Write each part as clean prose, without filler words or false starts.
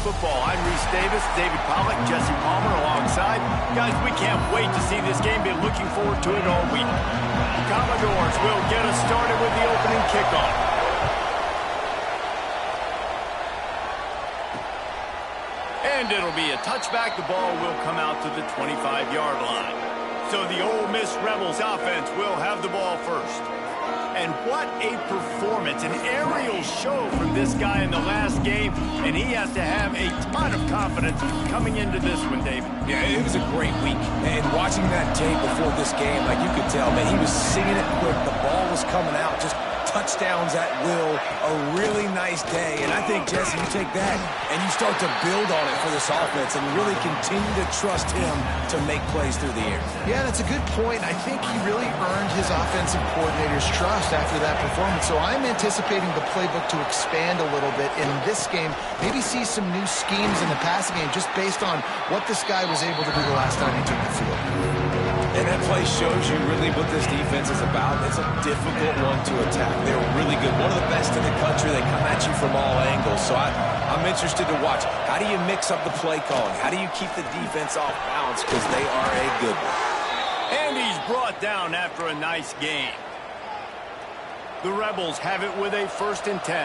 Football. I'm Reese Davis, David Pollack, Jesse Palmer alongside. Guys, we can't wait to see this game. Been looking forward to it all week. Commodores will get us started with the opening kickoff. And it'll be a touchback. The ball will come out to the 25-yard line. So the Ole Miss Rebels offense will have the ball first. And what a performance, an aerial show from this guy in the last game, and he has to have a ton of confidence coming into this one, David. Yeah, it was a great week, and watching that tape before this game, like you could tell, man, he was singing it quick, the ball was coming out, just touchdowns at will, a really nice day, and I think, Jesse, you take that and you start to build on it for this offense and really continue to trust him to make plays through the air. Yeah, that's a good point. I think he really earned his offensive coordinator's trust after that performance, so I'm anticipating the playbook to expand a little bit in this game, maybe see some new schemes in the passing game just based on what this guy was able to do the last time he took the field. And that play shows you really what this defense is about. It's a difficult one to attack. They're really good. One of the best in the country. They come at you from all angles. So I'm interested to watch. How do you mix up the play calling? How do you keep the defense off balance? Because they are a good one. And he's brought down after a nice game. The Rebels have it with a 1st and 10.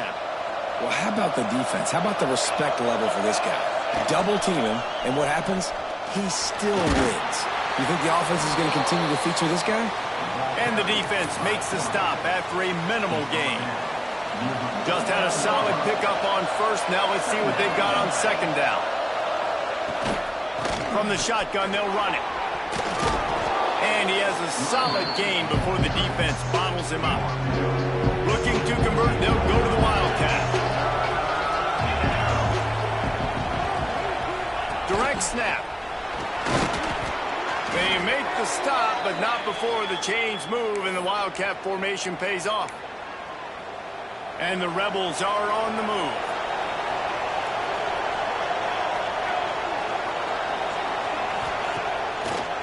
Well, how about the defense? How about the respect level for this guy? Double team him, and what happens? He still wins. You think the offense is going to continue to feature this guy? And the defense makes the stop after a minimal gain. Just had a solid pickup on 1st. Now let's see what they've got on 2nd down. From the shotgun, they'll run it. And he has a solid gain before the defense bottles him up. Looking to convert, they'll go to the Wildcat. Direct snap. They make the stop, but not before the chains move and the Wildcat formation pays off. And the Rebels are on the move.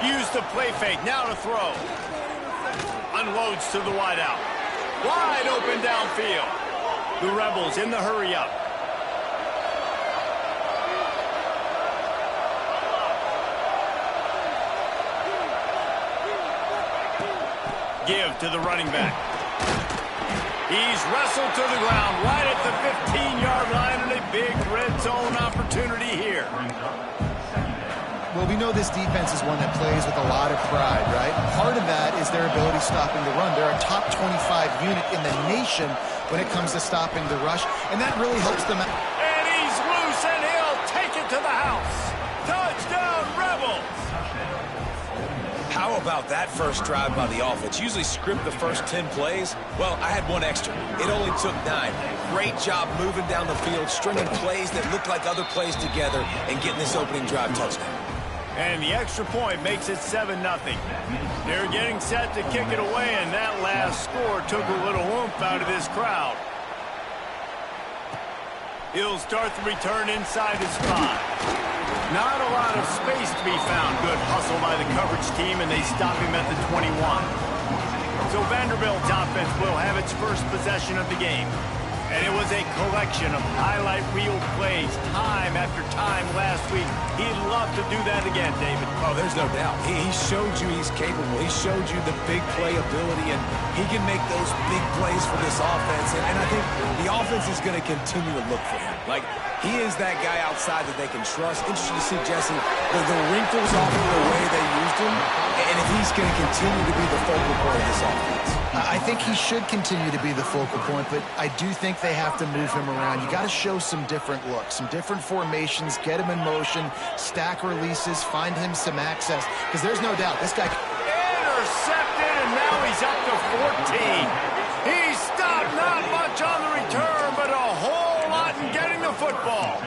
Use the play fake, now to throw. Unloads to the wideout. Wide open downfield. The Rebels in the hurry up. Give to the running back. He's wrestled to the ground right at the 15-yard line, and a big red zone opportunity here. Well, we know this defense is one that plays with a lot of pride, right? Part of that is their ability stopping the run. They're a top 25 unit in the nation when it comes to stopping the rush, and that really helps them out. And he's loose, and he'll take it to the house. Touchdown, Rebels! How about that first drive by the offense? Usually script the first 10 plays. Well, I had one extra. It only took 9. Great job moving down the field, stringing plays that look like other plays together, and getting this opening drive touchdown. And the extra point makes it 7-0. They're getting set to kick it away, and that last score took a little oomph out of this crowd. He'll start the return inside his 5. Not a lot of space to be found. Good hustle by the coverage team, and they stop him at the 21. So Vanderbilt's offense will have its first possession of the game. And it was a collection of highlight reel plays time after time last week. He'd love to do that again, David. Oh, there's no doubt. He showed you he's capable. He showed you the big play ability, and he can make those big plays for this offense. And I think the offense is going to continue to look for him. Like, he is that guy outside that they can trust. Interesting to see, Jesse, the wrinkles off of the way they used him, and if he's going to continue to be the focal point of this offense. I think he should continue to be the focal point, but I do think they have to move him around. You got to show some different looks, some different formations, get him in motion, stack releases, find him some access, because there's no doubt this guy... Intercepted, and now he's up to 14. He stopped not much on the return, but a whole lot in getting the football.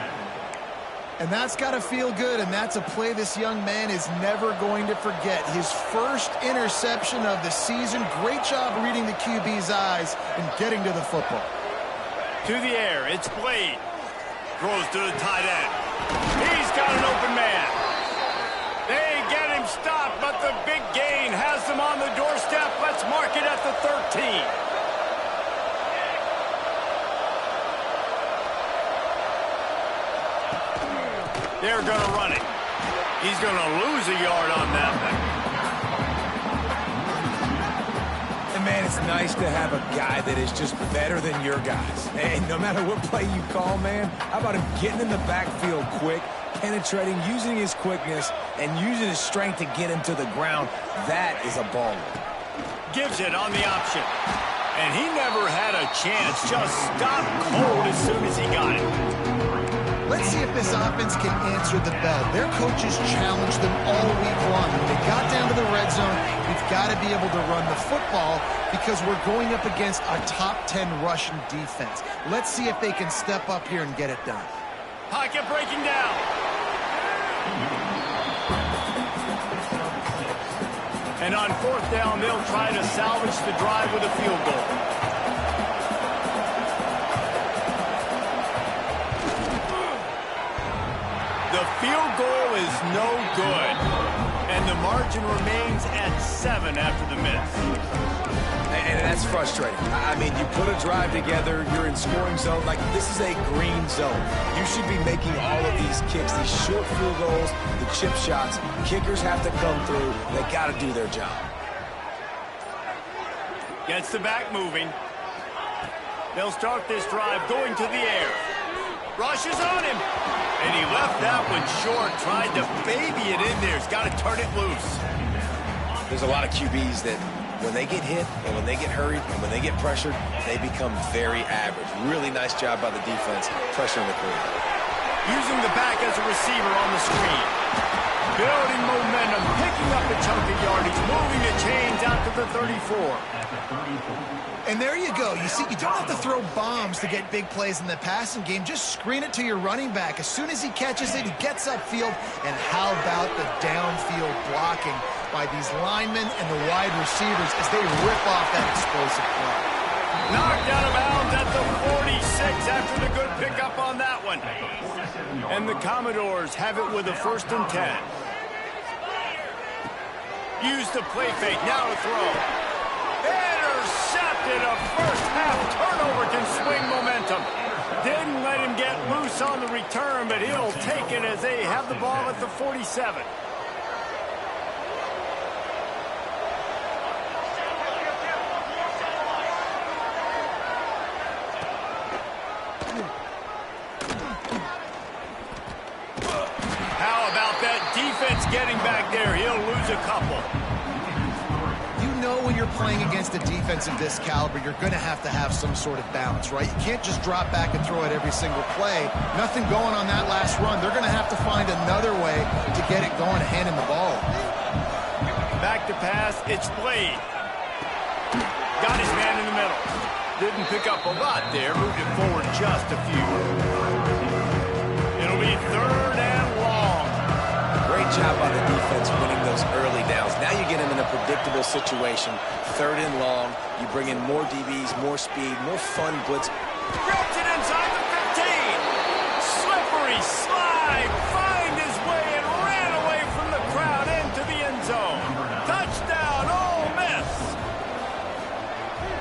And that's got to feel good, and that's a play this young man is never going to forget. His first interception of the season. Great job reading the QB's eyes and getting to the football. To the air, it's Blade. Throws to the tight end. He's got an open man. They get him stopped, but the big gain has them on the doorstep. Let's mark it at the 13. They're going to run it. He's going to lose a yard on that thing. And, man, it's nice to have a guy that is just better than your guys. And no matter what play you call, man, how about him getting in the backfield quick, penetrating, using his quickness, and using his strength to get him to the ground? That is a baller. Gives it on the option. And he never had a chance. Just stopped cold as soon as he got it. Let's see if this offense can answer the bell. Their coaches challenged them all week long. When they got down to the red zone, we've got to be able to run the football because we're going up against a top 10 Russian defense. Let's see if they can step up here and get it done. Pocket breaking down. And on fourth down, they'll try to salvage the drive with a field goal. The field goal is no good. And the margin remains at 7 after the miss. And that's frustrating. I mean, you put a drive together, you're in scoring zone. Like, this is a green zone. You should be making all of these kicks, these short field goals, the chip shots. Kickers have to come through. They got to do their job. Gets the back moving. They'll start this drive going to the air. Rushes on him. And he left that one short. Tried to baby it in there. He's got to turn it loose. There's a lot of QBs that when they get hit and when they get hurried and when they get pressured, they become very average. Really nice job by the defense pressuring the quarterback. Using the back as a receiver on the screen. Building momentum, picking up a chunk of yardage, moving the chains out to the 34. And there you go. You see, you don't have to throw bombs to get big plays in the passing game. Just screen it to your running back. As soon as he catches it, he gets upfield. And how about the downfield blocking by these linemen and the wide receivers as they rip off that explosive play. Knocked out of bounds at the 46 after the good pickup on that one. And the Commodores have it with a 1st and 10. Use the play fake, now to throw. Intercepted, a first half turnover can swing momentum. Didn't let him get loose on the return, but he'll take it as they have the ball at the 47. How about that defense getting back there? He'll lose a couple. You know when you're playing against a defense of this caliber, you're going to have some sort of balance, right? You can't just drop back and throw it every single play. Nothing going on that last run. They're going to have to find another way to get it going and handing the ball. Back to pass, it's Blade. Got his man in the middle. Didn't pick up a lot there, moved it forward just a few. It'll be 3rd and long. Great job by the defense winning those early downs. Now you get them in a predictable situation. 3rd and long. You bring in more DBs, more speed, more fun blitz. Ripped it inside the 15. Slippery slide. Find his way and ran away from the crowd into the end zone. Touchdown, Ole Miss.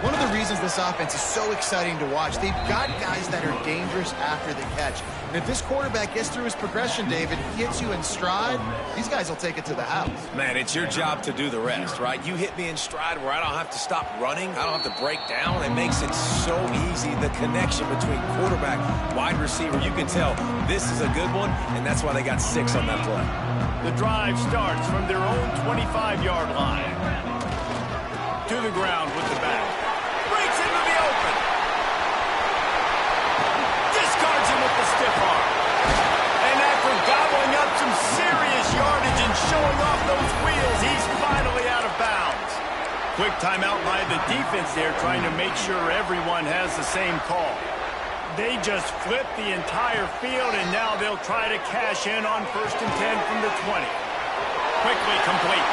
One of the reasons this offense is so exciting to watch, they've got guys that are dangerous after the catch. And if this quarterback gets through his progression, David, he hits you in stride, these guys will take it to the house. Man, it's your job to do the rest, right? You hit me in stride where I don't have to stop running. I don't have to break down. It makes it so easy. The connection between quarterback, wide receiver, you can tell this is a good one, and that's why they got 6 on that play. The drive starts from their own 25-yard line. To the ground with the back. Breaks into the open. Discards him with the stiff arm. And after gobbling up some serious yardage and showing off those wheels, he's finally out of bounds. Quick timeout by the defense there, trying to make sure everyone has the same call. They just flipped the entire field, and now they'll try to cash in on 1st and 10 from the 20. Quickly complete.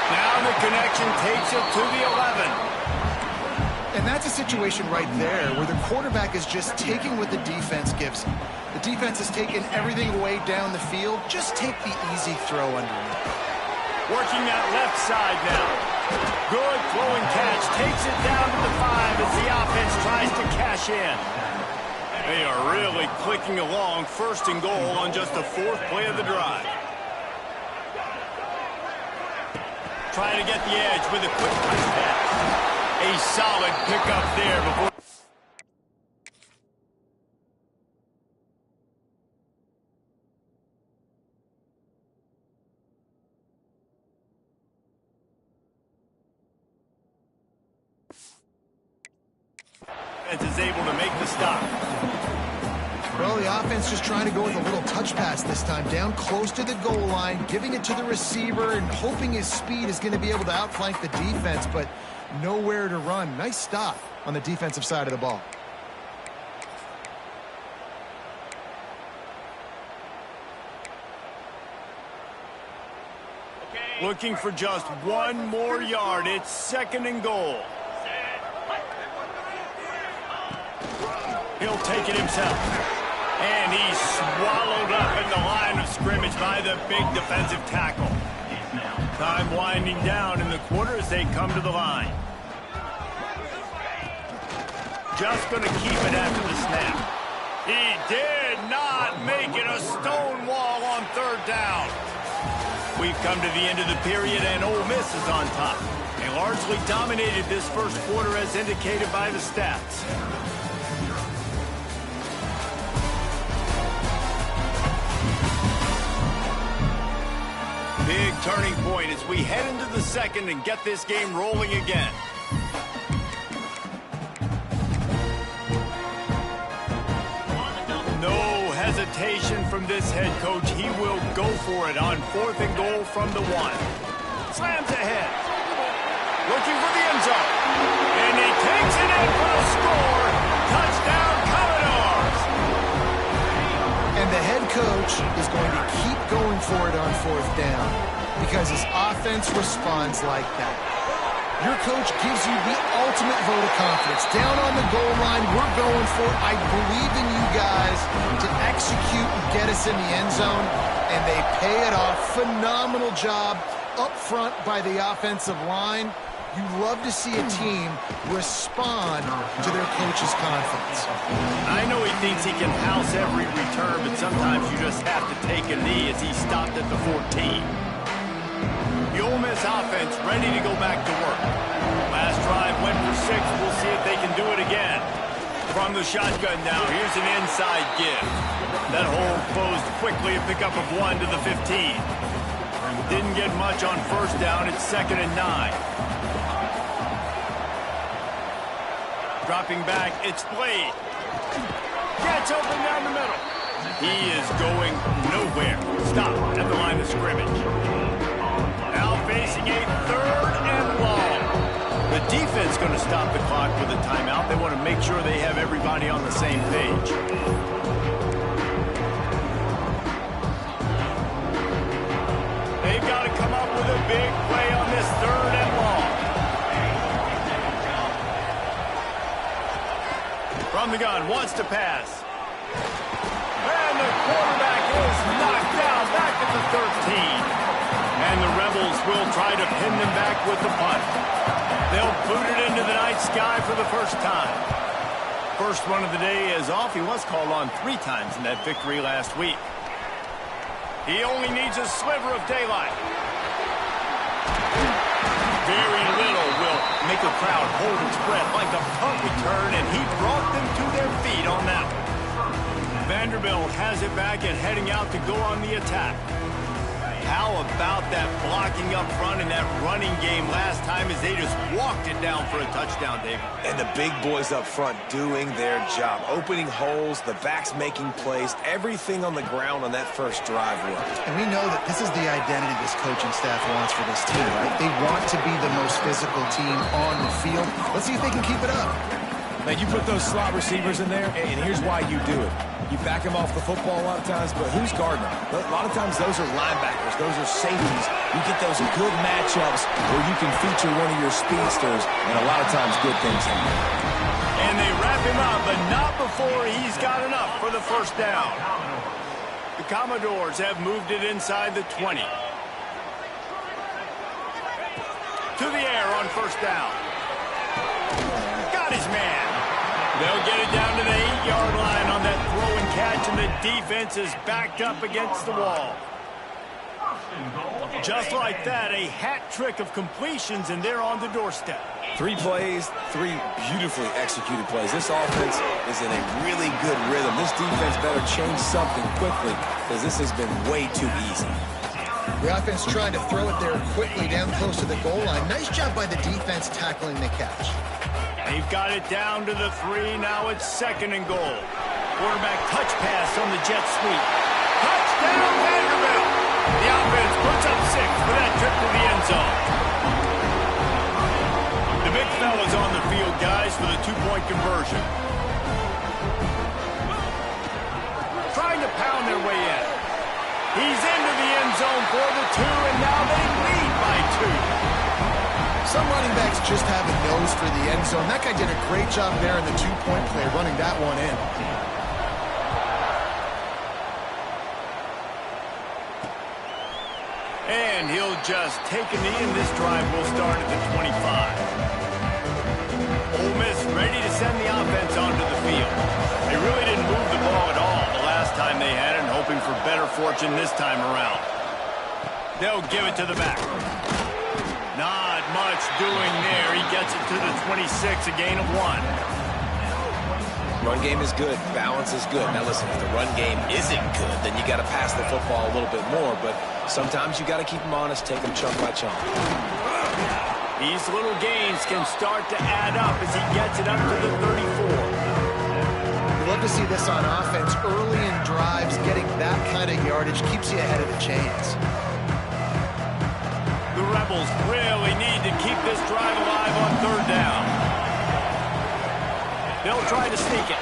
Now the connection takes it to the 11. And that's a situation right there where the quarterback is just taking what the defense gives him. The defense has taken everything away down the field. Just take the easy throw underneath. Working that left side now. Good flowing catch. Takes it down to the 5 as the offense tries to cash in. They are really clicking along, 1st and goal on just the 4th play of the drive. Trying to get the edge with a quick touch pass. A solid pickup there before. Is able to make the stop. Well, the offense just trying to go with a little touch pass this time, down close to the goal line, giving it to the receiver and hoping his speed is going to be able to outflank the defense, but nowhere to run. Nice stop on the defensive side of the ball. Looking for just 1 more yard. It's 2nd and goal. He'll take it himself. And he's swallowed up in the line of scrimmage by the big defensive tackle. Time winding down in the quarter as they come to the line. Just going to keep it after the snap. He did not make it a stone wall on 3rd down. We've come to the end of the period, and Ole Miss is on top. They largely dominated this 1st quarter as indicated by the stats. Big turning point as we head into the 2nd and get this game rolling again. No hesitation from this head coach. He will go for it on 4th and goal from the 1. Slams ahead. Looking for the end zone. And he takes it in for the score. Touchdown, Commodores. And the head coach is going to keep going for it on 4th down because his offense responds like that. Your coach gives you the ultimate vote of confidence. Down on the goal line, we're going for it. I believe in you guys to execute and get us in the end zone, and they pay it off. Phenomenal job up front by the offensive line. You love to see a team respond to their coach's confidence. I know he thinks he can house every return, but sometimes you just have to take a knee as he stopped at the 14. The Ole Miss offense ready to go back to work. Last drive went for 6. We'll see if they can do it again. From the shotgun now, here's an inside give. That hole closed quickly, a pickup of 1 to the 15. Didn't get much on 1st down. It's 2nd and 9. Dropping back, it's Blade. Gets open down the middle. He is going nowhere. Stop at the line of scrimmage. Now facing a 3rd and long. The defense going to stop the clock with a timeout. They want to make sure they have everybody on the same page. They've got to come up with a big play on this 3rd and long. From the gun, wants to pass. And the quarterback is knocked down back at the 13. And the Rebels will try to pin them back with the punt. They'll boot it into the night sky for the 1st time. First one of the day is off. He was called on 3 times in that victory last week. He only needs a sliver of daylight. Very little will make a crowd hold its breath like a punt return, and he brought them to their feet on that one. Vanderbilt has it back and heading out to go on the attack. How about that blocking up front and that running game last time as they just walked it down for a touchdown, David? And the big boys up front doing their job. Opening holes, the backs making plays, everything on the ground on that 1st drive worked. And we know that this is the identity this coaching staff wants for this team, right? They want to be the most physical team on the field. Let's see if they can keep it up. Man, you put those slot receivers in there, and here's why you do it. You back them off the football a lot of times, but who's guarding them? A lot of times those are linebackers. Those are safeties. You get those good matchups where you can feature one of your speedsters, and a lot of times good things happen. And they wrap him up, but not before he's got enough for the 1st down. The Commodores have moved it inside the 20. To the air on 1st down. Got his man. They'll get it down to the 8-yard line on catch, and the defense is backed up against the wall. Just like that, a hat trick of completions, and they're on the doorstep. 3 plays, 3 beautifully executed plays. This offense is in a really good rhythm. This defense better change something quickly because this has been way too easy. The offense trying to throw it there quickly down close to the goal line. Nice job by the defense tackling the catch. They've got it down to the 3. Now it's 2nd and goal. Quarterback touch pass on the jet sweep. Touchdown, Vanderbilt! The offense puts up 6 for that trip to the end zone. The big fella's on the field, guys, for the 2-point conversion. Trying to pound their way in. He's into the end zone for the 2, and now they lead by 2. Some running backs just have a nose for the end zone. That guy did a great job there in the 2-point play, running that one in. And he'll just take a knee, and this drive will start at the 25. Ole Miss ready to send the offense onto the field. They really didn't move the ball at all the last time they had it, and hoping for better fortune this time around. They'll give it to the back. Not much doing there. He gets it to the 26, a gain of 1. Run game is good. Balance is good. Now listen, if the run game isn't good, then you got to pass the football a little bit more. But sometimes you got to keep them honest, take them chunk by chunk. These little gains can start to add up as he gets it up to the 34. You love to see this on offense. Early in drives, getting that kind of yardage keeps you ahead of the chains. The Rebels really need to keep this drive alive on 3rd down. They'll try to sneak it.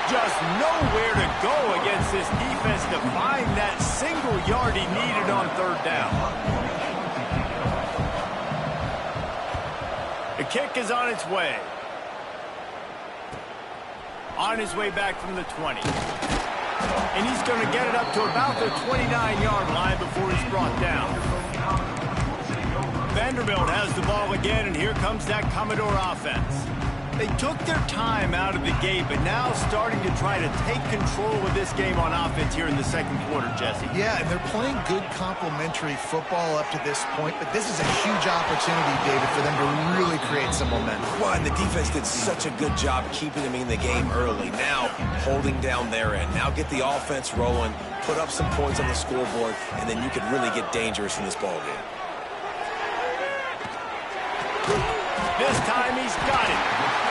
Just nowhere to go against this defense to find that single yard he needed on 3rd down. The kick is on its way. On his way back from the 20. And he's going to get it up to about the 29-yard line before he's brought down. Vanderbilt has the ball again, and here comes that Commodore offense. They took their time out of the gate, but now starting to try to take control of this game on offense here in the 2nd quarter, Jesse. Yeah, and they're playing good complementary football up to this point, but this is a huge opportunity, David, for them to really create some momentum. Well, and the defense did such a good job keeping them in the game early. Now, holding down their end. Now get the offense rolling, put up some points on the scoreboard, and then you can really get dangerous in this ball game. This time he's got it.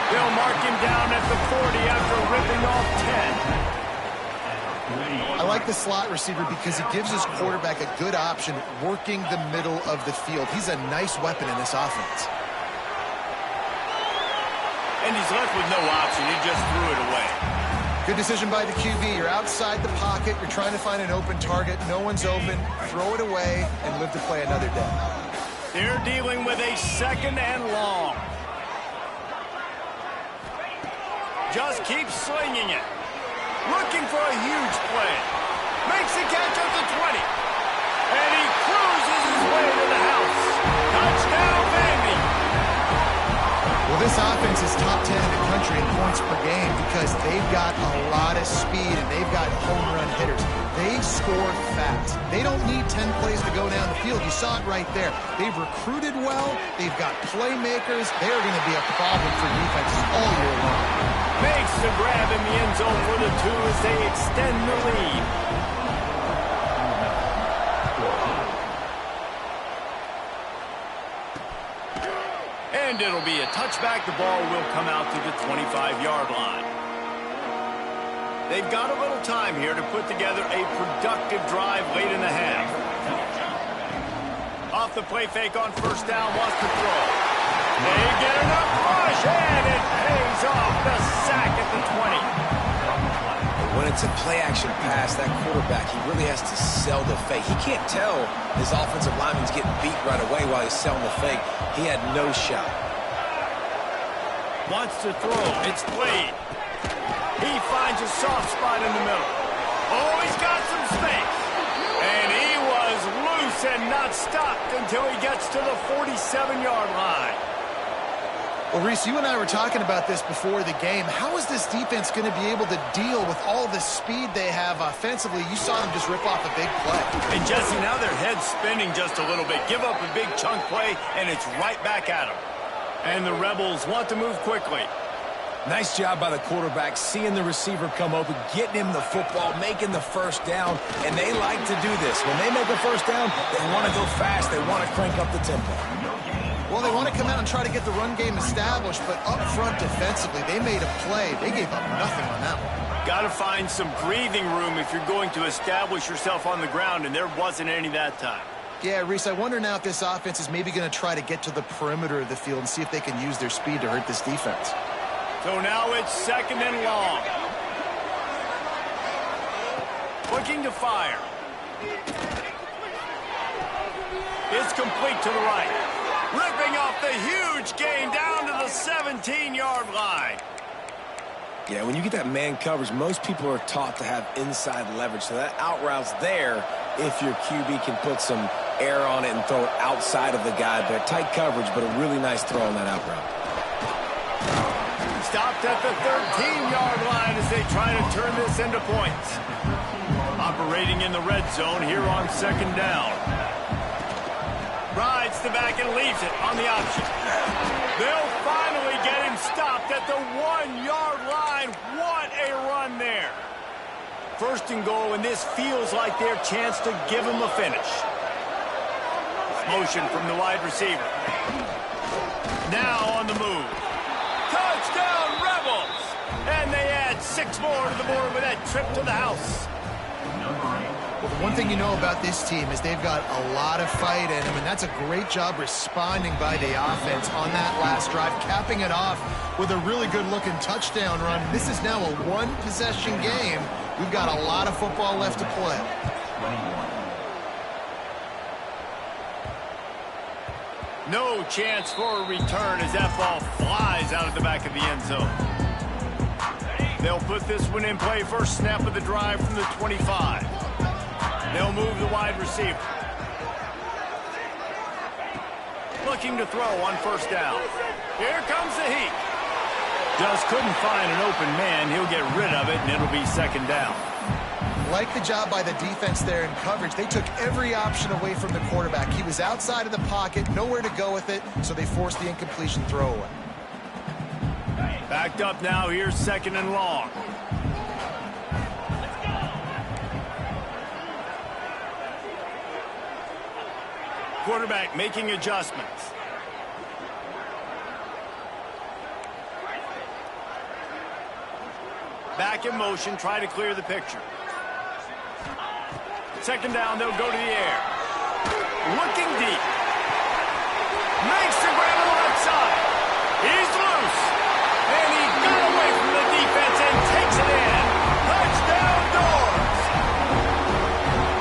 They'll mark him down at the 40 after ripping off 10. I like the slot receiver because he gives his quarterback a good option working the middle of the field. He's a nice weapon in this offense. And he's left with no option. He just threw it away. Good decision by the QB. You're outside the pocket. You're trying to find an open target. No one's open. Throw it away and live to play another day. They're dealing with a 2nd and long. Just keeps slinging it. Looking for a huge play. Makes the catch at the 20. And he cruises his way to the house. Touchdown, Vandy. Well, this offense is top 10 in the country in points per game because they've got a lot of speed and they've got home run hitters. They score fast. They don't need 10 plays to go down the field. You saw it right there. They've recruited well. They've got playmakers. They're going to be a problem for defenses all year long. Makes the grab in the end zone for the 2 as they extend the lead. And it'll be a touchback. The ball will come out to the 25-yard line. They've got a little time here to put together a productive drive late in the half. Off the play fake on 1st down, wants to throw. They get enough push, and it pays off. The sack at the 20. When it's a play-action pass, that quarterback, he really has to sell the fake. He can't tell his offensive lineman's getting beat right away while he's selling the fake. He had no shot. Wants to throw. It's played. He finds a soft spot in the middle. Oh, he's got some space. And he was loose and not stopped until he gets to the 47-yard line. Well, Reese, you and I were talking about this before the game. How is this defense going to be able to deal with all the speed they have offensively? You saw them just rip off a big play. And, Jesse, now their head's spinning just a little bit. Give up a big chunk play, and it's right back at them. And the Rebels want to move quickly. Nice job by the quarterback, seeing the receiver come open, getting him the football, making the first down, and they like to do this. When they make a first down, they want to go fast. They want to crank up the tempo. Well, they want to come out and try to get the run game established, but up front defensively, they made a play. They gave up nothing on that one. Got to find some breathing room if you're going to establish yourself on the ground, and there wasn't any that time. Yeah, Reese, I wonder now if this offense is maybe going to try to get to the perimeter of the field and see if they can use their speed to hurt this defense. So now it's 2nd and long. Looking to fire. It's complete to the right. Ripping off the huge gain down to the 17-yard line. Yeah, when you get that man coverage, most people are taught to have inside leverage. So that out route's there if your QB can put some air on it and throw it outside of the guy. But tight coverage, but a really nice throw on that out route. Stopped at the 13-yard line as they try to turn this into points. Operating in the red zone here on 2nd down. Rides the back and leaves it on the option. They'll finally get him stopped at the 1-yard line. What a run there. 1st and goal, and this feels like their chance to give him a finish. Motion from the wide receiver. Now on the move. Touchdown, Rebels! And they add 6 more to the board with that trip to the house. Well, the one thing you know about this team is they've got a lot of fight in them, and that's a great job responding by the offense on that last drive, capping it off with a really good-looking touchdown run. This is now a one-possession game. We've got a lot of football left to play. No chance for a return as that ball flies out of the back of the end zone. They'll put this one in play first snap of the drive from the 25. They'll move the wide receiver. Looking to throw on 1st down. Here comes the heat. Just couldn't find an open man. He'll get rid of it, and it'll be 2nd down. Like the job by the defense there in coverage. They took every option away from the quarterback. He was outside of the pocket, nowhere to go with it, so they forced the incompletion throwaway. Backed up now. Here's 2nd and long. Quarterback making adjustments. Back in motion, try to clear the picture. 2nd down, they'll go to the air. Looking deep. Makes the grab on the left side. He's loose. And he got away from the defense and takes it in. Touchdown, Doors.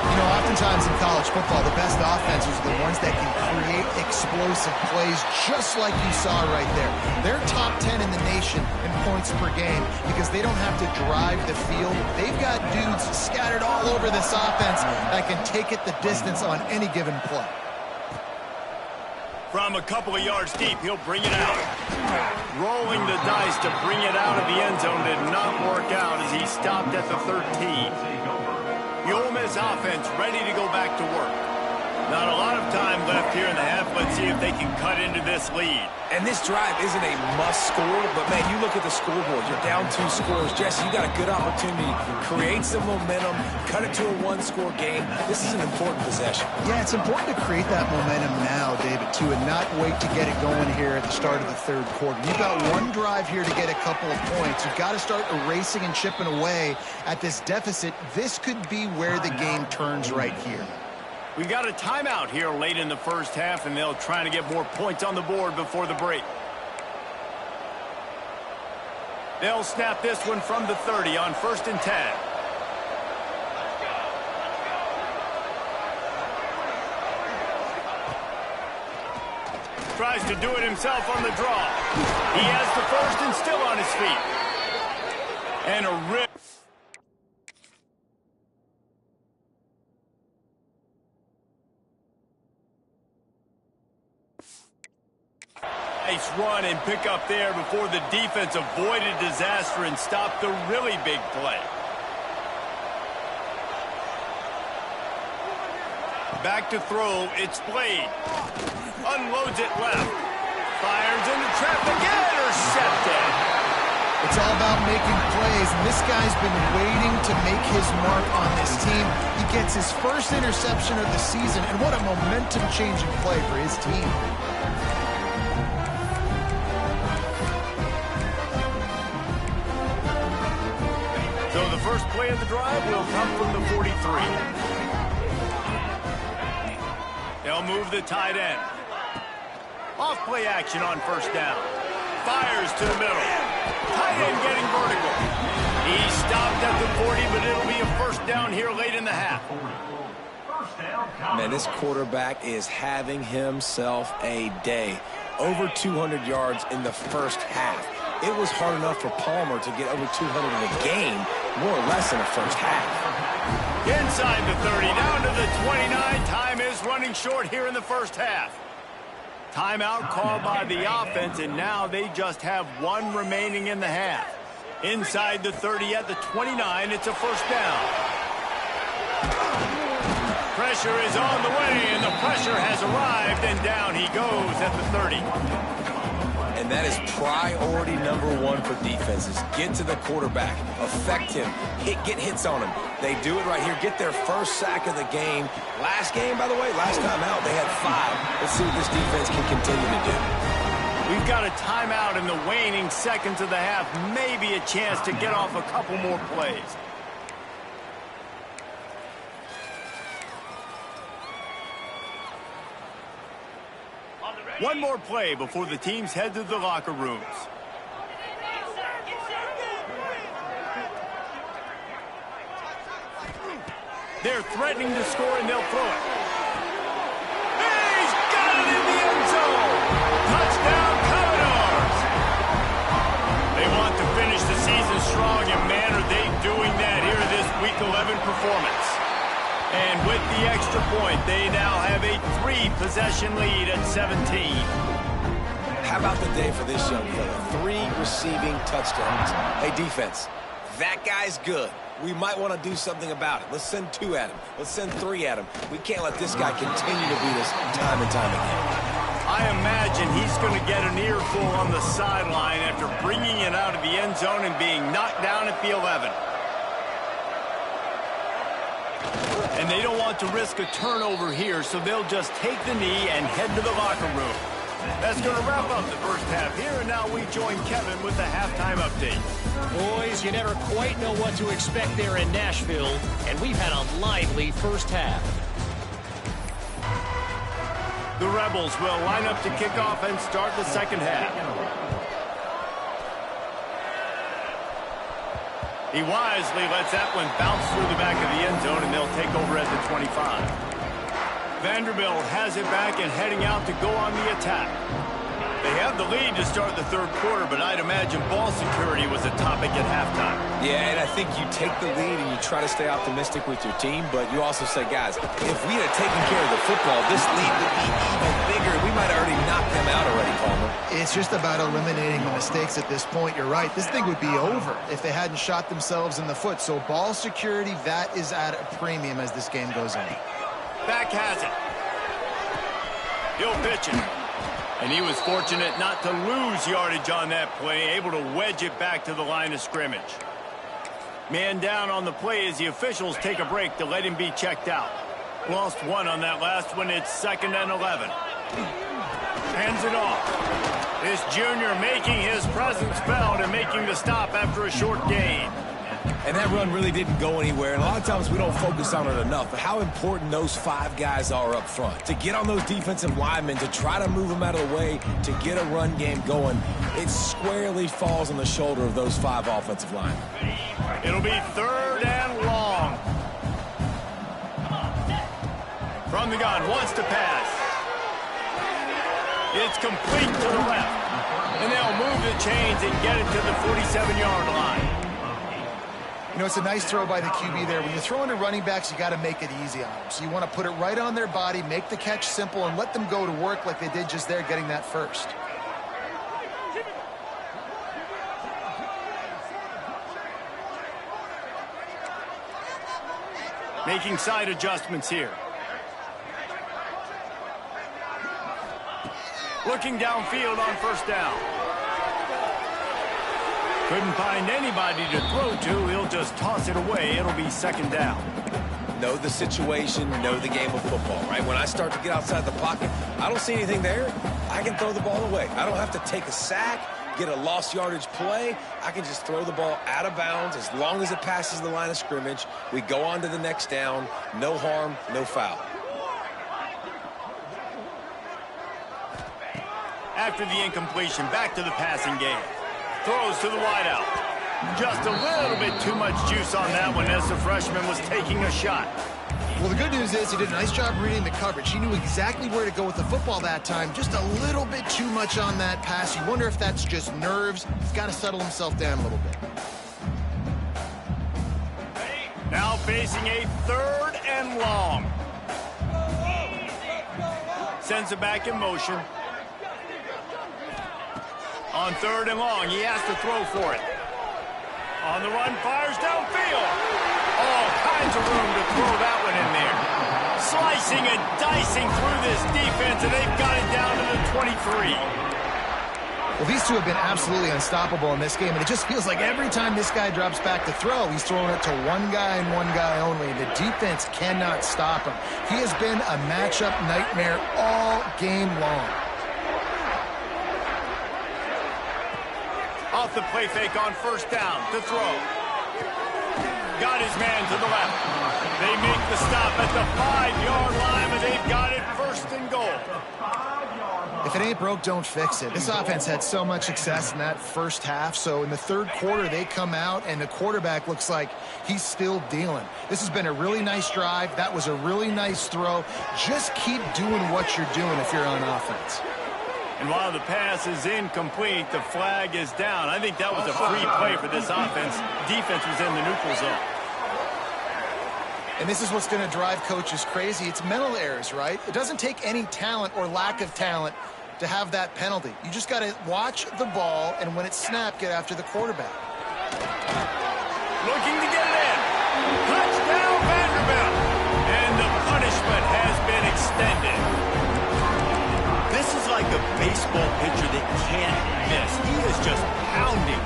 You know, oftentimes in college football, the best offenses are the ones that can create explosive plays just like you saw right there. They're top 10 in the nation in points per game because they don't have to drive the field. They've got dudes scattered all over this offense that can take it the distance on any given play. From a couple of yards deep, he'll bring it out. Rolling the dice to bring it out of the end zone did not work out as he stopped at the 13. The Ole Miss offense ready to go back to work. Not a lot of time left here in the half. Let's see if they can cut into this lead. And this drive isn't a must score, but, man, you look at the scoreboard. You're down 2 scores. Jesse, you got a good opportunity to create some momentum, cut it to a 1-score game. This is an important possession. Yeah, it's important to create that momentum now, David, too, and not wait to get it going here at the start of the 3rd quarter. You've got one drive here to get a couple of points. You've got to start erasing and chipping away at this deficit. This could be where the game turns right here. We've got a timeout here late in the 1st half, and they'll try to get more points on the board before the break. They'll snap this one from the 30 on 1st and 10. Tries to do it himself on the draw. He has the 1st and still on his feet. And a rip. Nice run and pick up there before the defense avoided disaster and stopped the really big play. Back to throw, it's Blade. Unloads it left. Fires into traffic, intercepted. It's all about making plays, and this guy's been waiting to make his mark on this team. He gets his first interception of the season, and what a momentum-changing play for his team. So the first play of the drive will come from the 43. They'll move the tight end. Off play action on first down. Fires to the middle. Tight end getting vertical. He stopped at the 40, but it'll be a first down here late in the half. Man, this quarterback is having himself a day. Over 200 yards in the first half. It was hard enough for Palmer to get over 200 in a game, more or less in the first half. Inside the 30, down to the 29. Time is running short here in the first half. Timeout called by the offense, and now they just have one remaining in the half. Inside the 30 at the 29, it's a first down. Pressure is on the way, and the pressure has arrived, and down he goes at the 30. And that is priority number one for defenses. Get to the quarterback, affect him, get hits on him. They do it right here, get their first sack of the game. Last game, by the way, last time out, they had 5. Let's see what this defense can continue to do. We've got a timeout in the waning seconds of the half. Maybe a chance to get off a couple more plays. One more play before the teams head to the locker rooms. They're threatening to score, and they'll throw it. He's got it in the end zone. Touchdown, Commodores. They want to finish the season strong, and man, are they doing that here in this Week 11 performance. And with the extra point, they now have a 3-possession lead at 17. How about the day for this young fella? 3 receiving touchdowns. Hey, defense, that guy's good. We might want to do something about it. Let's send 2 at him. Let's send 3 at him. We can't let this guy continue to beat us time and time again. I imagine he's going to get an earful on the sideline after bringing it out of the end zone and being knocked down at the 11. And they don't want to risk a turnover here, so they'll just take the knee and head to the locker room. That's going to wrap up the first half here, and now we join Kevin with the halftime update. Boys, you never quite know what to expect there in Nashville, and we've had a lively first half. The Rebels will line up to kick off and start the second half. He wisely lets that one bounce through the back of the end zone, and they'll take over at the 25. Vanderbilt has it back and heading out to go on the attack. They have the lead to start the third quarter, but I'd imagine ball security was a topic at halftime. Yeah, and I think you take the lead and you try to stay optimistic with your team, but you also say, guys, if we had taken care of the football, this lead would be even bigger. We might have already knocked them out already, Palmer. It's just about eliminating the mistakes at this point. You're right. This thing would be over if they hadn't shot themselves in the foot. So ball security, that is at a premium as this game goes on. Back has it. He'll pitch it. And he was fortunate not to lose yardage on that play, able to wedge it back to the line of scrimmage. Man down on the play as the officials take a break to let him be checked out. Lost 1 on that last one. It's 2nd and 11. Hands it off. This junior making his presence felt and making the stop after a short gain. And that run really didn't go anywhere. And a lot of times we don't focus on it enough. But how important those 5 guys are up front. To get on those defensive linemen, to try to move them out of the way, to get a run game going, it squarely falls on the shoulder of those 5 offensive linemen. It'll be 3rd and long. From the gun, wants to pass. It's complete to the left. And they'll move the chains and get it to the 47-yard line. You know, it's a nice throw by the QB there. When you're throwing to running backs, you got to make it easy on them. So you want to put it right on their body, make the catch simple, and let them go to work like they did just there, getting that first. Making side adjustments here. Looking downfield on first down. Couldn't find anybody to throw to. He'll just toss it away. It'll be second down. Know the situation, know the game of football, right? When I start to get outside the pocket, I don't see anything there. I can throw the ball away. I don't have to take a sack, get a lost yardage play. I can just throw the ball out of bounds as long as it passes the line of scrimmage. We go on to the next down. No harm, no foul. After the incompletion, back to the passing game. Throws to the wideout. Just a little bit too much juice on that one as the freshman was taking a shot. Well, the good news is he did a nice job reading the coverage. He knew exactly where to go with the football that time. Just a little bit too much on that pass. You wonder if that's just nerves. He's got to settle himself down a little bit. Now facing a 3rd and long. Sends it back in motion. On 3rd and long, he has to throw for it. On the run, fires downfield. All kinds of room to throw that one in there. Slicing and dicing through this defense, and they've got it down to the 23. Well, these two have been absolutely unstoppable in this game, and it just feels like every time this guy drops back to throw, he's throwing it to one guy and one guy only. The defense cannot stop him. He has been a matchup nightmare all game long. Off the play fake on first down to throw. Got his man to the left. They make the stop at the 5-yard line, and they've got it 1st and goal. If it ain't broke, don't fix it. This offense had so much success in that first half, so in the 3rd quarter, they come out, and the quarterback looks like he's still dealing. This has been a really nice drive. That was a really nice throw. Just keep doing what you're doing if you're on offense. And while the pass is incomplete, the flag is down. I think that was a free play for this offense. Defense was in the neutral zone. And this is what's going to drive coaches crazy. It's mental errors, right? It doesn't take any talent or lack of talent to have that penalty. You just got to watch the ball, and when it's snapped, get after the quarterback. Looking to get it in. Touchdown, Vanderbilt. And the punishment has been extended. This is like a baseball pitcher that can't miss. He is just pounding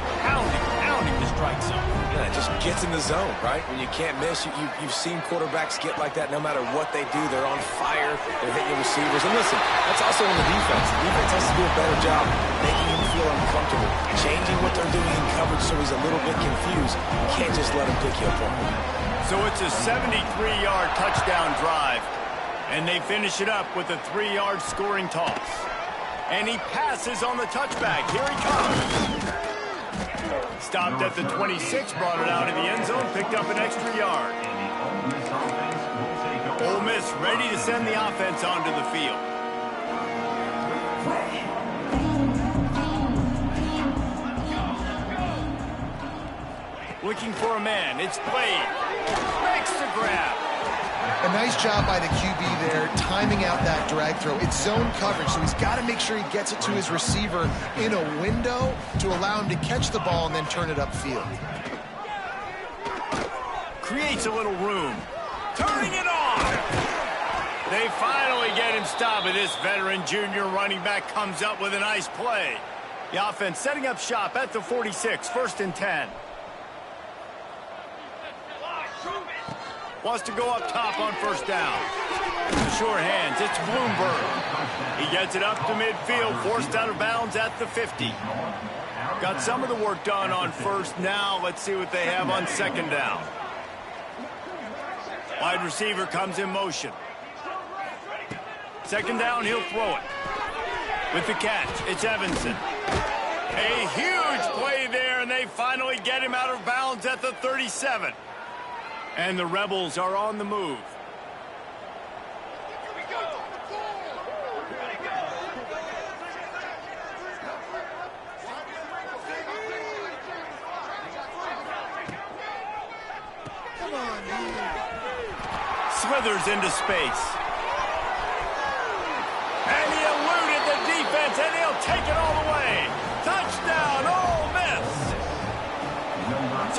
the strike zone. Yeah, it just gets in the zone, right? When you can't miss, you've seen quarterbacks get like that no matter what they do. They're on fire. They're hitting the receivers. And listen, that's also on the defense. The defense has to do a better job making him feel uncomfortable, changing what they're doing in coverage so he's a little bit confused. You can't just let him pick you apart. So it's a 73-yard touchdown drive. And they finish it up with a 3-yard scoring toss. And he passes on the touchback. Here he comes. Stopped at the 26, brought it out of the end zone, picked up an extra yard. Ole Miss ready to send the offense onto the field. Looking for a man. It's played. Makes the grab. A nice job by the QB there, timing out that drag throw. It's zone coverage, so he's got to make sure he gets it to his receiver in a window to allow him to catch the ball and then turn it upfield. Creates a little room. Turning it on. They finally get him stopped, but this veteran junior running back comes up with a nice play. The offense setting up shop at the 46, 1st and 10. Wants to go up top on first down. Sure hands, it's Bloomberg. He gets it up to midfield, forced out of bounds at the 50. Got some of the work done on first. Now let's see what they have on second down. Wide receiver comes in motion. Second down, he'll throw it. With the catch, it's Evanson. A huge play there, and they finally get him out of bounds at the 37. And the Rebels are on the move. Smithers into space. And he eluded the defense, and he'll take it all the way. Touchdown, Ole Miss.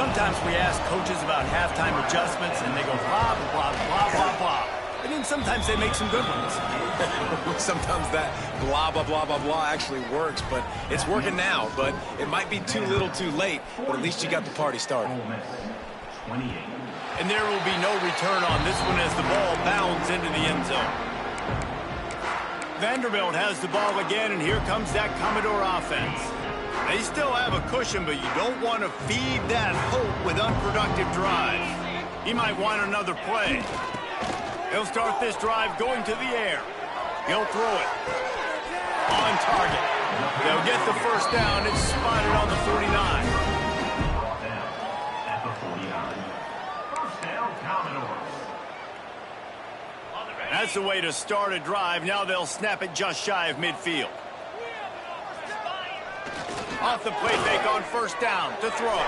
sometimes we ask coaches about halftime adjustments, and they go blah, blah, blah, blah, blah. And then sometimes they make some good ones. Sometimes that blah, blah, blah, blah, blah actually works, but it's working now. But it might be too little too late, but at least you got the party started. And there will be no return on this one as the ball bounds into the end zone. Vanderbilt has the ball again, and here comes that Commodore offense. They still have a cushion, but you don't want to feed that hope with unproductive drives. He might want another play. He'll start this drive going to the air. He'll throw it. On target. They'll get the first down. It's spotted on the 49. That's the way to start a drive. Now they'll snap it just shy of midfield. Off the play fake on first down to throw.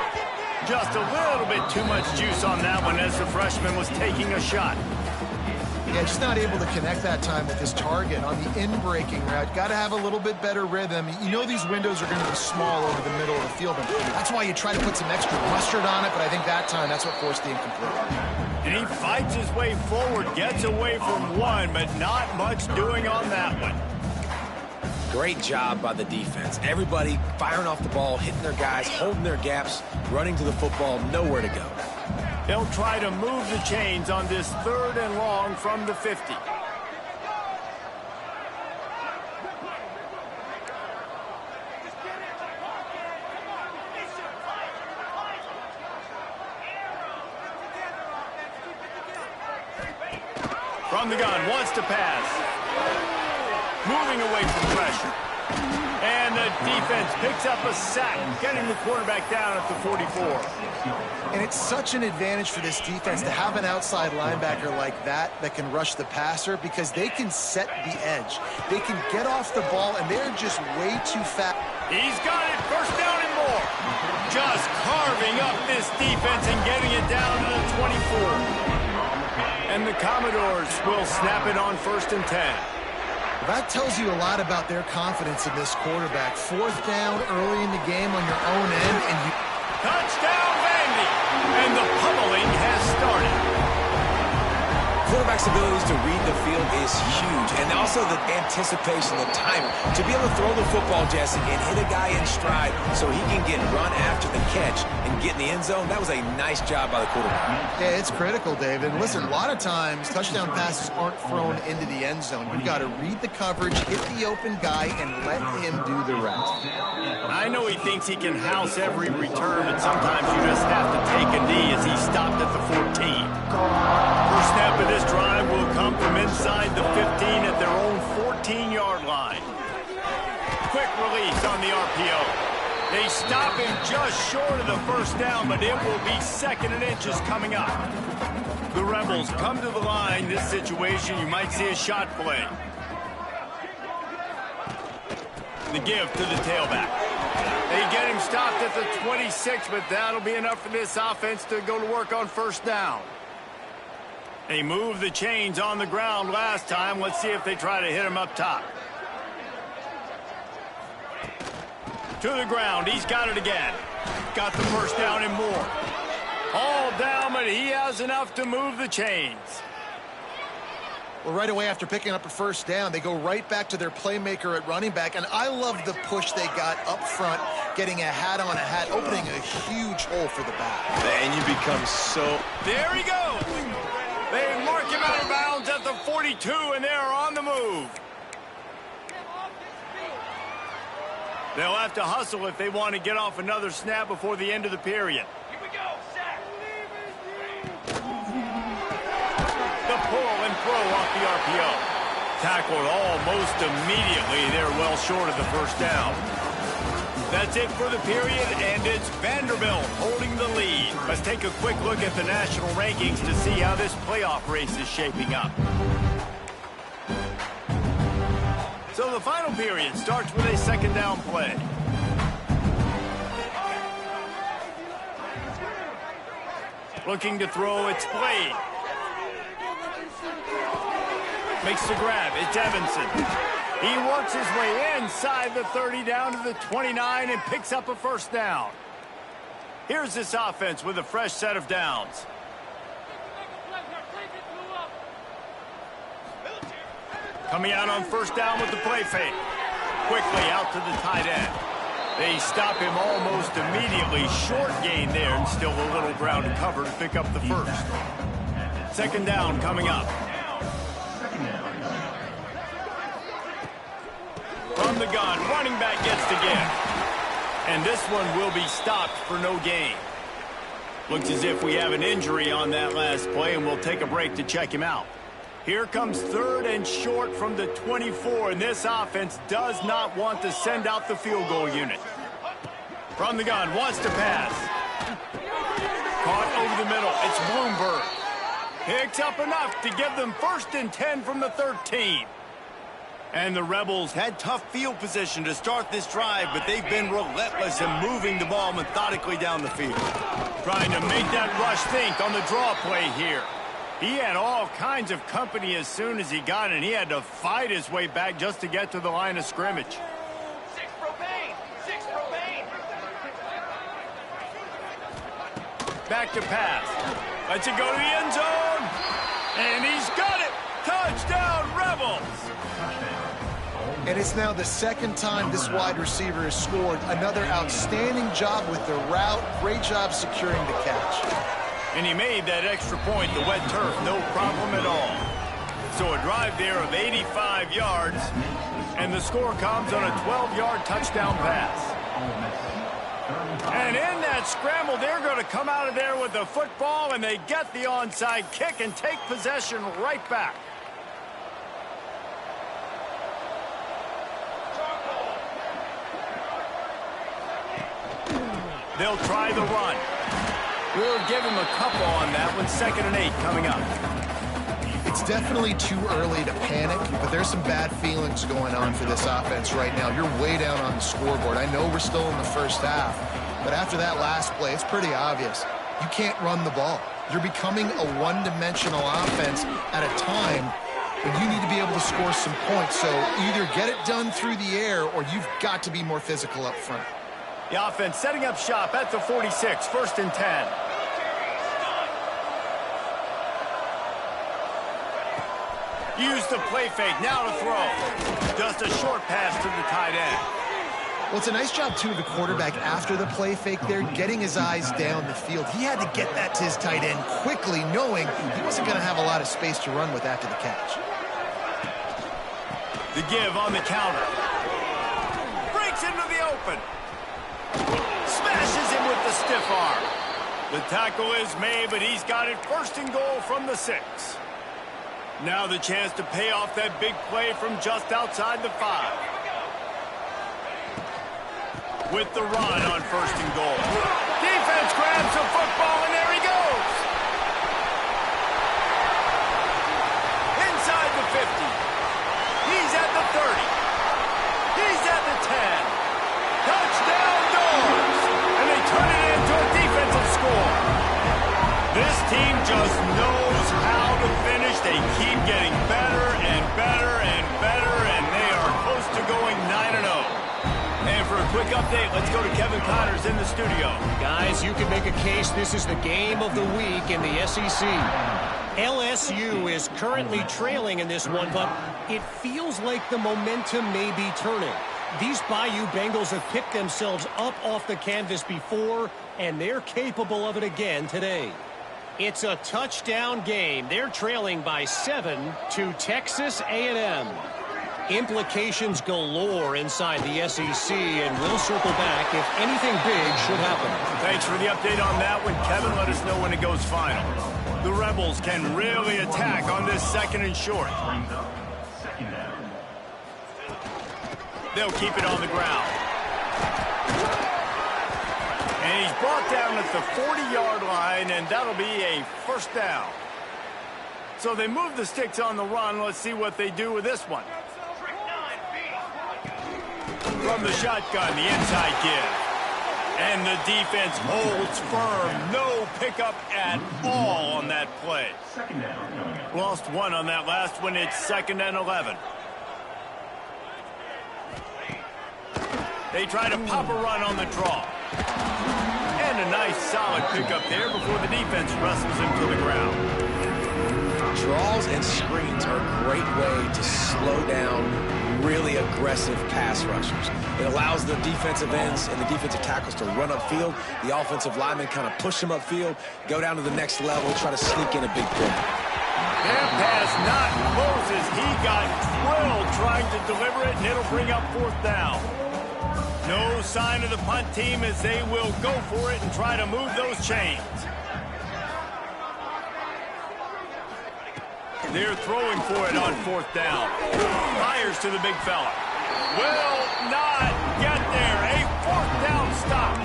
Just a little bit too much juice on that one as the freshman was taking a shot. Yeah, just not able to connect that time with his target on the in-breaking route. Got to have a little bit better rhythm. You know these windows are going to be small over the middle of the field, and that's why you try to put some extra mustard on it, but I think that time that's what forced the incomplete. And he fights his way forward, gets away from one, but not much doing on that one. Great job by the defense. Everybody firing off the ball, hitting their guys, holding their gaps, running to the football, nowhere to go. They'll try to move the chains on this 3rd and long from the 50. From the gun, wants to pass. Moving away from pressure. And the defense picks up a sack, getting the quarterback down at the 44. And it's such an advantage for this defense to have an outside linebacker like that can rush the passer because they can set the edge. They can get off the ball, and they're just way too fast. He's got it, first down and more. Just carving up this defense and getting it down to the 24. And the Commodores will snap it on 1st and 10. That tells you a lot about their confidence in this quarterback. 4th down early in the game on your own end, and you... Touchdown, Vandy! And the pummeling has started. Quarterback's abilities to read the field is huge, and also the anticipation, the timing. To be able to throw the football, Jesse, and hit a guy in stride so he can get run after the catch and get in the end zone, that was a nice job by the quarterback. Yeah, it's critical, David. And listen, a lot of times touchdown passes aren't thrown into the end zone. You've got to read the coverage, hit the open guy, and let him do the rest. I know he thinks he can house every return, but sometimes you just have to take a knee as he stopped at the 14. First snap of this drive will come from inside the 15 at their own 14-yard line. Quick release on the RPO. They stop him just short of the first down, but it will be 2nd and inches coming up. The Rebels come to the line. This situation, you might see a shot play. The give to the tailback. They get him stopped at the 26, but that'll be enough for this offense to go to work on first down. They moved the chains on the ground last time. Let's see if they try to hit him up top. To the ground. He's got it again. Got the first down and more. All down, but he has enough to move the chains. Well, right away after picking up a first down, they go right back to their playmaker at running back. And I love the push they got up front, getting a hat on a hat, opening a huge hole for the back. And you become so... There he goes. They mark him out of bounds at the 42, and they're on the move. They'll have to hustle if they want to get off another snap before the end of the period. Here we go, sack. The pull and throw off the RPO. Tackled almost immediately. They're well short of the first down. That's it for the period, and it's Vanderbilt holding the lead. Let's take a quick look at the national rankings to see how this playoff race is shaping up. So the final period starts with a 2nd down play. Looking to throw, it's Blade. Makes the grab, it's Evanson. He works his way inside the 30 down to the 29 and picks up a first down. Here's this offense with a fresh set of downs. Coming out on first down with the play fake. Quickly out to the tight end. They stop him almost immediately. Short gain there, and still a little ground to cover to pick up the first. Second down coming up. From the gun, running back gets the give. And this one will be stopped for no gain. Looks as if we have an injury on that last play, and we'll take a break to check him out. Here comes third and short from the 24, and this offense does not want to send out the field goal unit. From the gun, wants to pass. Caught over the middle. It's Bloomberg. Picks up enough to give them 1st and 10 from the 13. And the Rebels had tough field position to start this drive, but they've been relentless in moving the ball methodically down the field. Trying to make that rush think on the draw play here. He had all kinds of company as soon as he got it. He had to fight his way back just to get to the line of scrimmage. Back to pass. Lets it go to the end zone. And he's got it. Touchdown, Rebels. And it's now the second time this wide receiver has scored. Another outstanding job with the route. Great job securing the catch. And he made that extra point, the wet turf, no problem at all. So a drive there of 85 yards, and the score comes on a 12-yard touchdown pass. And in that scramble, they're going to come out of there with the football, and they get the onside kick and take possession right back. They'll try the run. We'll give him a couple on that one. 2nd and 8 coming up. It's definitely too early to panic, but there's some bad feelings going on for this offense right now. You're way down on the scoreboard. I know we're still in the first half, but after that last play, it's pretty obvious. You can't run the ball. You're becoming a one-dimensional offense at a time when you need to be able to score some points. So either get it done through the air or you've got to be more physical up front. The offense setting up shop at the 46, 1st and 10. Use the play fake, now to throw. Just a short pass to the tight end. Well, it's a nice job, too, of the quarterback after the play fake there, getting his eyes down the field. He had to get that to his tight end quickly, knowing he wasn't going to have a lot of space to run with after the catch. The give on the counter. Breaks into the open. Smashes him with the stiff arm. The tackle is made, but he's got it 1st and goal from the 6. Now the chance to pay off that big play from just outside the 5. With the run on 1st and goal. Defense grabs the football, and there he goes. Inside the 50. He's at the 30. He's at the 10. Touchdown Dogs! And they turn it into a defensive score. This team just knows how to finish. They keep getting better and better and better, and they are close to going 9-0. And for a quick update, let's go to Kevin Connors in the studio. Guys, you can make a case this is the game of the week in the SEC. LSU is currently trailing in this one, but it feels like the momentum may be turning. These Bayou Bengals have picked themselves up off the canvas before, and they're capable of it again today. It's a touchdown game. They're trailing by 7 to Texas A&M. Implications galore inside the SEC, and we'll circle back if anything big should happen. Thanks for the update on that one, Kevin. Let us know when it goes final. The Rebels can really attack on this 2nd and short. They'll keep it on the ground. And he's brought down at the 40-yard line, and that'll be a 1st down. So they move the sticks on the run. Let's see what they do with this one. From the shotgun, the inside give. And the defense holds firm. No pickup at all on that play. Lost one on that last one. It's 2nd and 11. They try to pop a run on the draw. And a nice, solid pickup there before the defense wrestles him to the ground. Draws and screens are a great way to slow down really aggressive pass rushers. It allows the defensive ends and the defensive tackles to run upfield. The offensive linemen kind of push them upfield, go down to the next level, try to sneak in a big play. That pass not close as he got drilled trying to deliver it, and it'll bring up 4th down. No sign of the punt team as they will go for it and try to move those chains. They're throwing for it on 4th down. Fires to the big fella. Will not get there. A 4th down stop.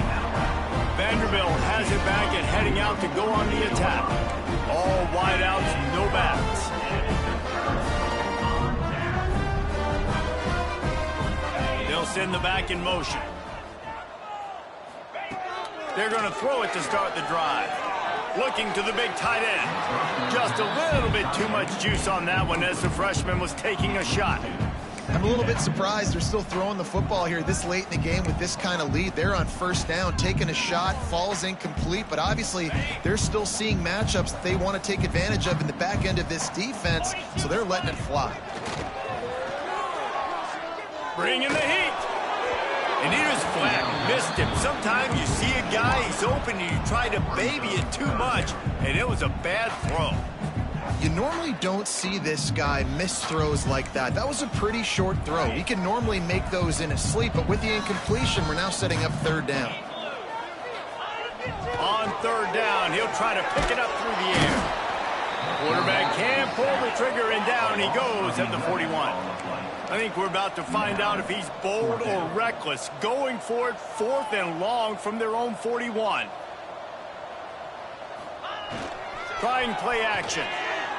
Vanderbilt has it back and heading out to go on the attack. All wideouts, no backs. They'll send the back in motion. They're going to throw it to start the drive. Looking to the big tight end. Just a little bit too much juice on that one as the freshman was taking a shot. I'm a little bit surprised they're still throwing the football here this late in the game with this kind of lead. They're on 1st down, taking a shot, falls incomplete, but obviously they're still seeing matchups that they want to take advantage of in the back end of this defense, so they're letting it fly. Bringing the heat. And he was flat, missed him. Sometimes you see a guy, he's open, and you try to baby it too much, and it was a bad throw. You normally don't see this guy miss throws like that. That was a pretty short throw. He can normally make those in his sleep, but with the incompletion, we're now setting up 3rd down. On 3rd down, he'll try to pick it up through the air. Quarterback can pull the trigger, and down he goes at the 41. I think we're about to find out if he's bold or reckless, going for it 4th and long from their own 41. Trying play action.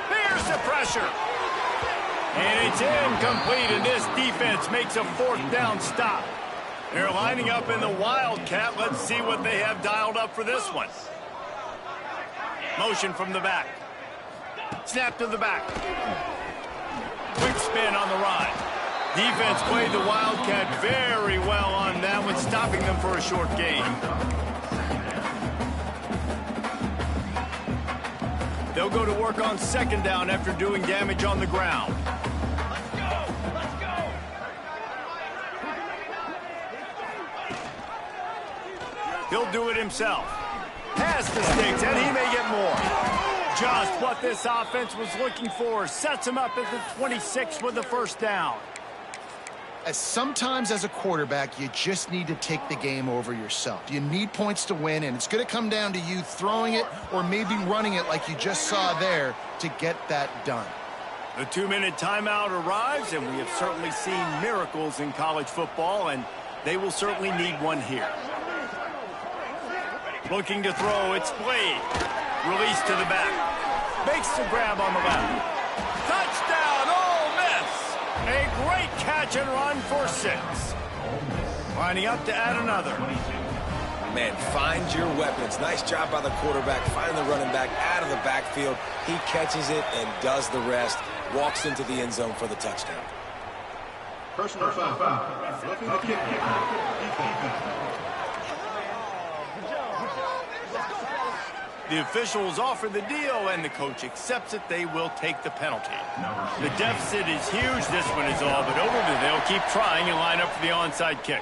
There's the pressure. And it's incomplete, and this defense makes a 4th down stop. They're lining up in the Wildcat. Let's see what they have dialed up for this one. Motion from the back. Snap to the back. Quick spin on the ride. Defense played the Wildcat very well on that one, stopping them for a short gain. They'll go to work on 2nd down after doing damage on the ground. Let's go. He'll do it himself. Pass the sticks, and he may get more. Just what this offense was looking for. Sets him up at the 26 with the 1st down. Sometimes as a quarterback, you just need to take the game over yourself. You need points to win, and it's going to come down to you throwing it or maybe running it like you just saw there to get that done. The 2-minute timeout arrives, and we have certainly seen miracles in college football, and they will certainly need one here. Looking to throw, it's Blade. Release to the back. Makes the grab on the left. Touchdown, Ole Miss! A great catch and run for 6. Lining up to add another. Man, find your weapons. Nice job by the quarterback. Find the running back out of the backfield. He catches it and does the rest. Walks into the end zone for the touchdown. Personal foul. Roughing the kick. The officials offer the deal, and the coach accepts it. They will take the penalty. The deficit is huge. This one is all but over, but they'll keep trying and line up for the onside kick.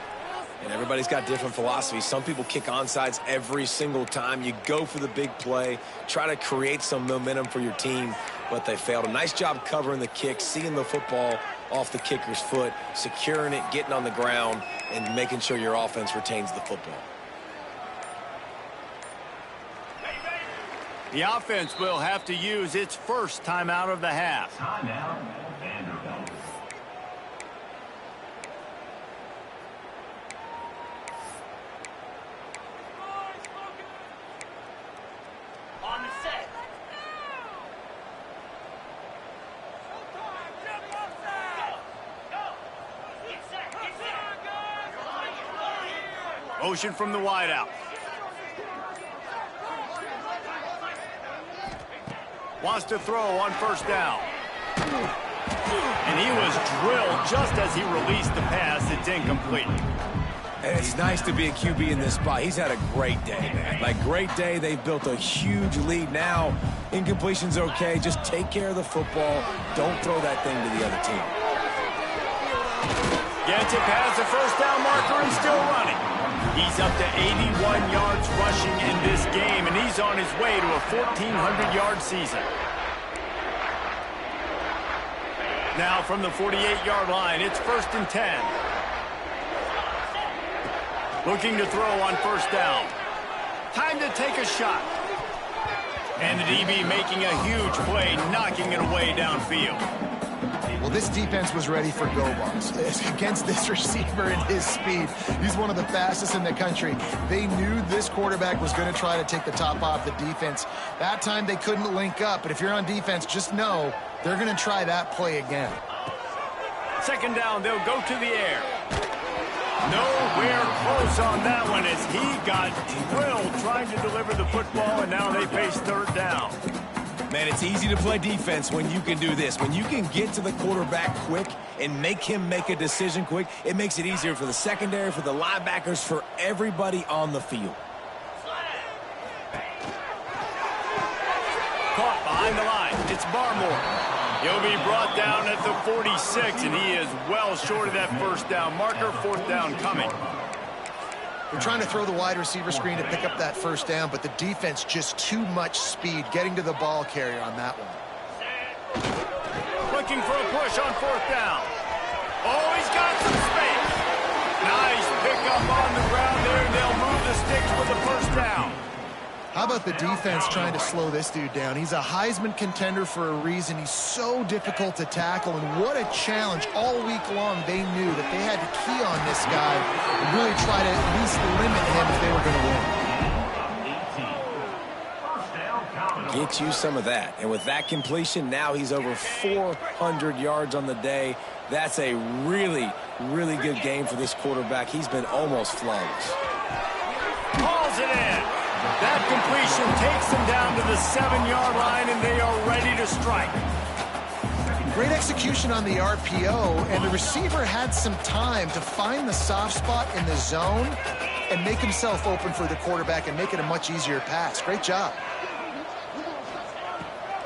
And everybody's got different philosophies. Some people kick onside every single time. You go for the big play, try to create some momentum for your team, but they failed. A nice job covering the kick, seeing the football off the kicker's foot, securing it, getting on the ground, and making sure your offense retains the football. The offense will have to use its first timeout of the half. Timeout, Vanderbilt. On the set. Motion from the wideout. Wants to throw on 1st down. And he was drilled just as he released the pass. It's incomplete. And it's nice to be a QB in this spot. He's had a great day, man. Like, great day. They've built a huge lead. Now, incompletion's okay. Just take care of the football. Don't throw that thing to the other team. Gets it past the first down marker and still running. He's up to 81 yards rushing in this game, and he's on his way to a 1,400-yard season. Now from the 48-yard line, it's 1st and 10. Looking to throw on first down. Time to take a shot. And the DB making a huge play, knocking it away downfield. Well, this defense was ready for go-balls against this receiver and his speed. He's one of the fastest in the country. They knew this quarterback was going to try to take the top off the defense. That time they couldn't link up, but if you're on defense, just know they're going to try that play again. 2nd down, they'll go to the air. Nowhere close on that one as he got drilled trying to deliver the football, and now they face 3rd down. Man, it's easy to play defense when you can do this. When you can get to the quarterback quick and make him make a decision quick, it makes it easier for the secondary, for the linebackers, for everybody on the field. Caught behind the line. It's Barmore. He'll be brought down at the 46, and he is well short of that first down marker. 4th down coming. They're trying to throw the wide receiver screen to pick up that first down, but the defense just too much speed getting to the ball carrier on that one. Looking for a push on 4th down. Oh, he's got some space. Nice pickup on the ground there, and they'll move the sticks with the first down. How about the defense trying to slow this dude down? He's a Heisman contender for a reason. He's so difficult to tackle, and what a challenge. All week long, they knew that they had to key on this guy and really try to at least limit him if they were going to win. Get you some of that. And with that completion, now he's over 400 yards on the day. That's a really, really good game for this quarterback. He's been almost flawless. Hauls it in. That completion takes them down to the 7-yard line, and they are ready to strike. Great execution on the RPO, and the receiver had some time to find the soft spot in the zone and make himself open for the quarterback and make it a much easier pass. Great job.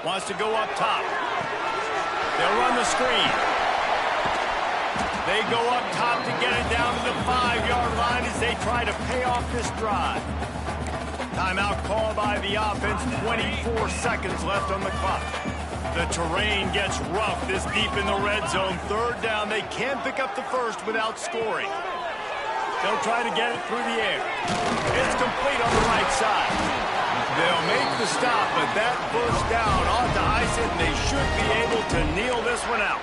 Wants to go up top. They'll run the screen. They go up top to get it down to the 5-yard line as they try to pay off this drive. Timeout called by the offense. 24 seconds left on the clock. The terrain gets rough this deep in the red zone. 3rd down. They can't pick up the first without scoring. They'll try to get it through the air. It's complete on the right side. They'll make the stop, but that first down ought to ice it, and they should be able to kneel this one out.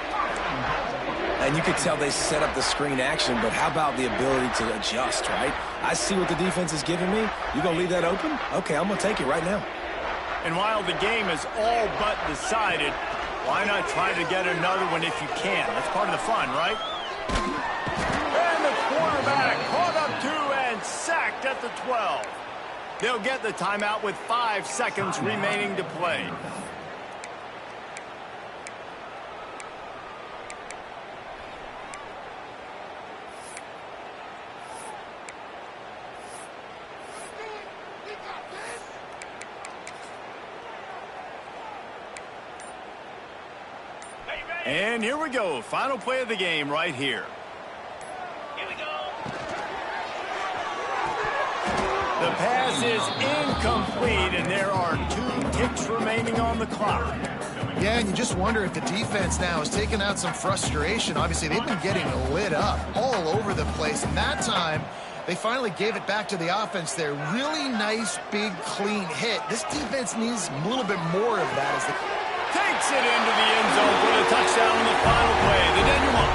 And you could tell they set up the screen action, but how about the ability to adjust, right? I see what the defense is giving me. You going to leave that open? Okay, I'm going to take it right now. And while the game is all but decided, why not try to get another one if you can? That's part of the fun, right? And the quarterback caught up 2 and sacked at the 12. They'll get the timeout with 5 seconds remaining to play. And here we go. Final play of the game right here. Here we go. The pass is incomplete, and there are 2 ticks remaining on the clock. Yeah, and you just wonder if the defense now is taking out some frustration. Obviously, they've been getting lit up all over the place, and that time they finally gave it back to the offense there. Really nice, big, clean hit. This defense needs a little bit more of that as the takes it into the end zone for the touchdown on the final play. The denouement,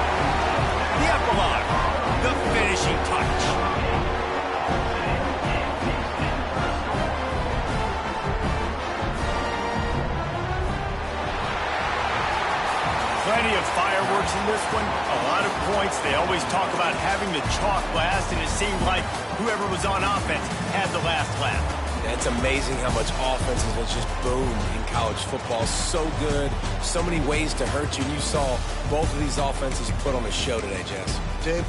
the epilogue, the finishing touch. Plenty of fireworks in this one. A lot of points. They always talk about having the chalk last, and it seemed like whoever was on offense had the last laugh. It's amazing how much offense has just boomed in college football. So good, so many ways to hurt you. And you saw both of these offenses put on a show today, Jess. Dave,